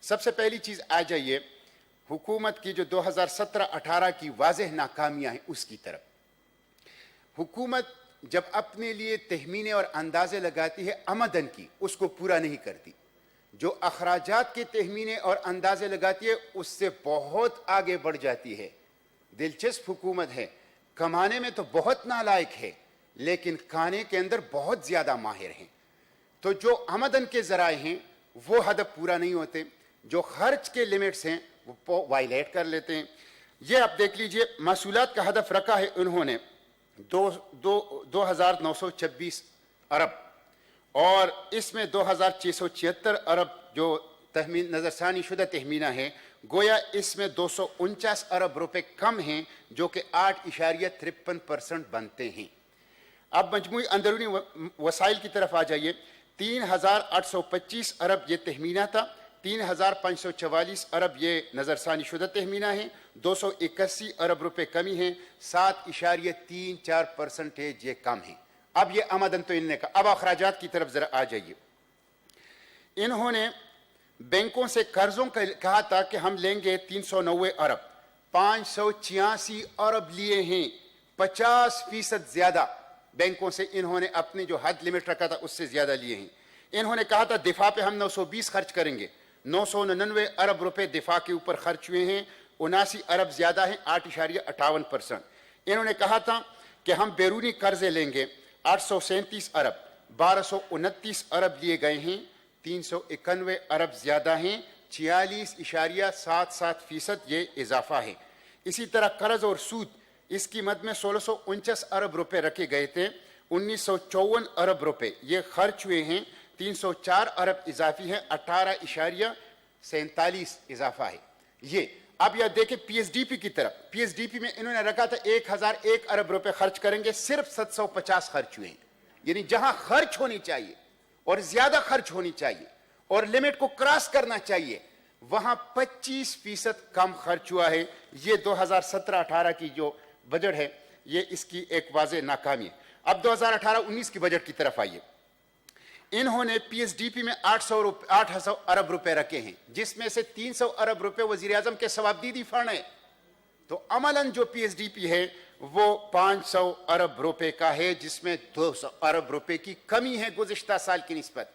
सबसे पहली चीज आ जाइए हुकूमत की जो 2017-18 की वाज़ेह नाकामियां हैं उसकी तरफ। हुकूमत जब अपने लिए तहमीने और अंदाजे लगाती है आमदन की, उसको पूरा नहीं करती। जो अखराजात के तहमीने और अंदाजे लगाती है उससे बहुत आगे बढ़ जाती है। दिलचस्प हुकूमत है, कमाने में तो बहुत नालायक है लेकिन खाने के अंदर बहुत ज्यादा माहिर हैं। तो जो आमदन के जराए हैं वो हदफ पूरा नहीं होते, जो खर्च के लिमिट्स हैं वो वायलेट कर लेते हैं। ये आप देख लीजिए, महसूलात का हदफ रखा है उन्होंने 2,926 अरब और इसमें 2,676 अरब जो तहमीन नजरसानी शुदा तहमीना है, गोया इसमें 249 अरब रुपए कम हैं जो कि 8.53% बनते हैं। अब मजमूई अंदरूनी वसाइल की तरफ आ जाइए। 3,825 अरब ये तहमीना था, 3,544 अरब ये नजरसानी शुदा तहमीना है, 281 अरब रुपए कमी है, 7.34% ये कम है। अब ये आमदन तो इनने का। अब अखराजात की तरफ जरा आ जाइए। इन्होंने बैंकों से कर्जों का कहा था कि हम लेंगे 390 अरब, 586 अरब लिए हैं, 50% ज्यादा बैंकों से इन्होंने अपनी जो हद लिमिट रखा था उससे ज्यादा लिए हैं। इन्होंने कहा था दिफा पे हम 920 खर्च करेंगे, 999 अरब रुपए दिफा के ऊपर खर्च हुए हैं, 79 अरब ज्यादा हैं, 8.58%। इन्होंने कहा था कि हम बैरूनी कर्जे लेंगे 837 अरब, 1229 अरब लिए गए हैं, 391 अरब ज्यादा हैं, 46.77% ये इजाफा है। इसी तरह कर्ज और सूद इसकी मद में 1649 अरब रुपए रखे गए थे, 1954 अरब रुपए ये खर्च हुए हैं, 304 अरब इजाफी है, 18.47 इजाफा है ये। अब यह देखें पीएसडीपी की तरफ। पीएसडीपी में इन्होंने रखा था 1001 अरब रुपए खर्च करेंगे, सिर्फ 750 खर्च हुए हैं। यानी जहां खर्च होनी चाहिए और ज्यादा खर्च होनी चाहिए और लिमिट को क्रॉस करना चाहिए वहां 25% कम खर्च हुआ है। ये 2017-18 की जो बजट है ये इसकी एक वाज़ेह नाकामी है। अब 2018-19 की बजट की तरफ आइए। इन्होंने पीएसडीपी में 800 अरब रुपए रखे हैं, जिसमें से 300 अरब रुपए वजीर आजम के सवाबदीदी फंड है। तो अमलन जो पीएसडीपी है वो 500 अरब रुपए का है, जिसमें 200 अरब रुपए की कमी है गुज़िश्ता साल की निस्बत।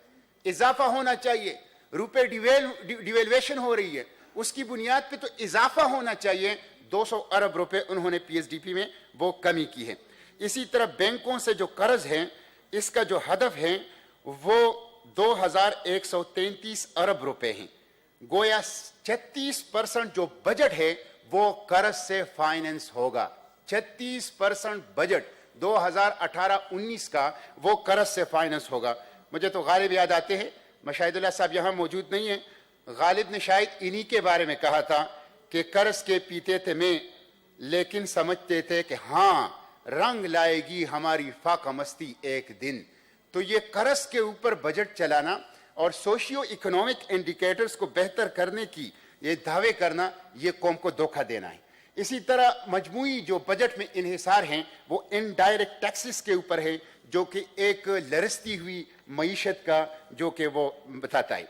इजाफा होना चाहिए, रुपए डिवेल्युएशन हो रही है, उसकी बुनियाद पे तो इजाफा होना चाहिए। 200 अरब रुपए उन्होंने पीएसडीपी में वो कमी की है। इसी तरह बैंकों से जो कर्ज है इसका जो हदफ है वो 2,133 अरब रुपए हैं। गोया 36% जो बजट है वो कर्ज से फाइनेंस होगा। 36% बजट 2018-19 का वो कर्ज से फाइनेंस होगा। मुझे तो गालिब याद आते हैं, मशाहिदुल्लाह साहब यहां मौजूद नहीं है। गालिब ने शायद इन्हीं के बारे में कहा था कि कर्ज के पीते थे मैं, लेकिन समझते थे कि हां रंग लाएगी हमारी फाका मस्ती एक दिन। तो ये कर्ज के ऊपर बजट चलाना और सोशियो इकोनॉमिक इंडिकेटर्स को बेहतर करने की ये दावे करना, ये कौम को धोखा देना है। इसी तरह मजमूई जो बजट में इन्हिसार हैं वो इनडायरेक्ट टैक्सेस के ऊपर है, जो कि एक लरसती हुई मईशत का जो कि वो बताता है।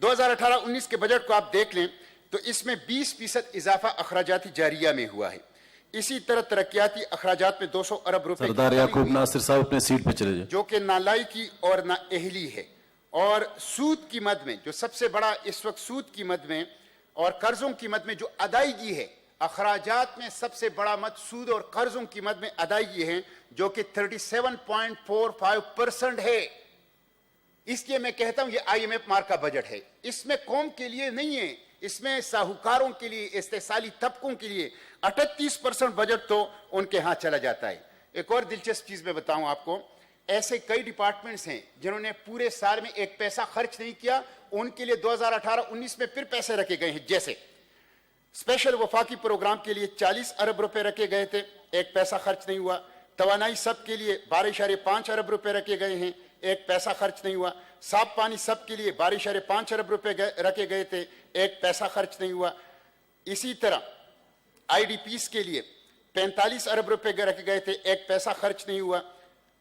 2018-19 के बजट को आप देख लें तो इसमें 20% इजाफा अखराजाती जारिया में हुआ है। इसी तरह तरक्याती अखराजात में 200 अरब रुपए सरदार याकूब नासिर साहब अपने सीट पे चले जाए, जो कि नालायकी और नाअहली है। और सूद की मद में जो सबसे बड़ा इस वक्त सूद की मद में और कर्जों की मद में जो अदायगी है, अखराजात में सबसे बड़ा मद सूद और कर्जों की मद में अदायगी है, जो कि 37.45% है। इसलिए मैं कहता हूं ये IMF मार्क का बजट है। इसमें कौम के लिए नहीं है, इसमें साहूकारों के लिए, इस्तेसाली तबकों के लिए 38% बजट तो उनके यहां चला जाता है। एक और दिलचस्प चीज मैं बताऊं आपको, ऐसे कई डिपार्टमेंट्स हैं जिन्होंने पूरे साल में एक पैसा खर्च नहीं किया, उनके लिए 2018-19 में फिर पैसे रखे गए हैं। जैसे स्पेशल वफाकी प्रोग्राम के लिए 40 अरब रुपए रखे गए थे, एक पैसा खर्च नहीं हुआ। तवानाई सब के लिए 12.5 अरब रुपए रखे गए हैं, एक पैसा खर्च नहीं हुआ। साफ पानी सब के लिए 12.5 अरब रुपए रखे गए थे, एक पैसा खर्च नहीं हुआ। इसी तरह IDPs के लिए 45 अरब रुपए रखे गए थे, एक पैसा खर्च नहीं हुआ।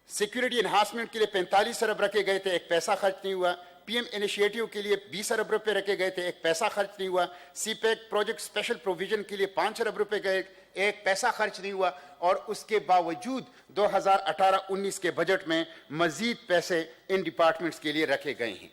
सिक्योरिटी एनहांसमेंट के लिए 45 अरब रखे गए थे, एक पैसा खर्च नहीं हुआ। PM इनिशिएटिव के लिए 20 अरब रुपए रखे गए थे, एक पैसा खर्च नहीं हुआ। CPEC प्रोजेक्ट स्पेशल प्रोविजन के लिए 5 अरब रुपए गए, एक पैसा खर्च नहीं हुआ। और उसके बावजूद 2018-19 के बजट में मजीद पैसे इन डिपार्टमेंट्स के लिए रखे गए हैं।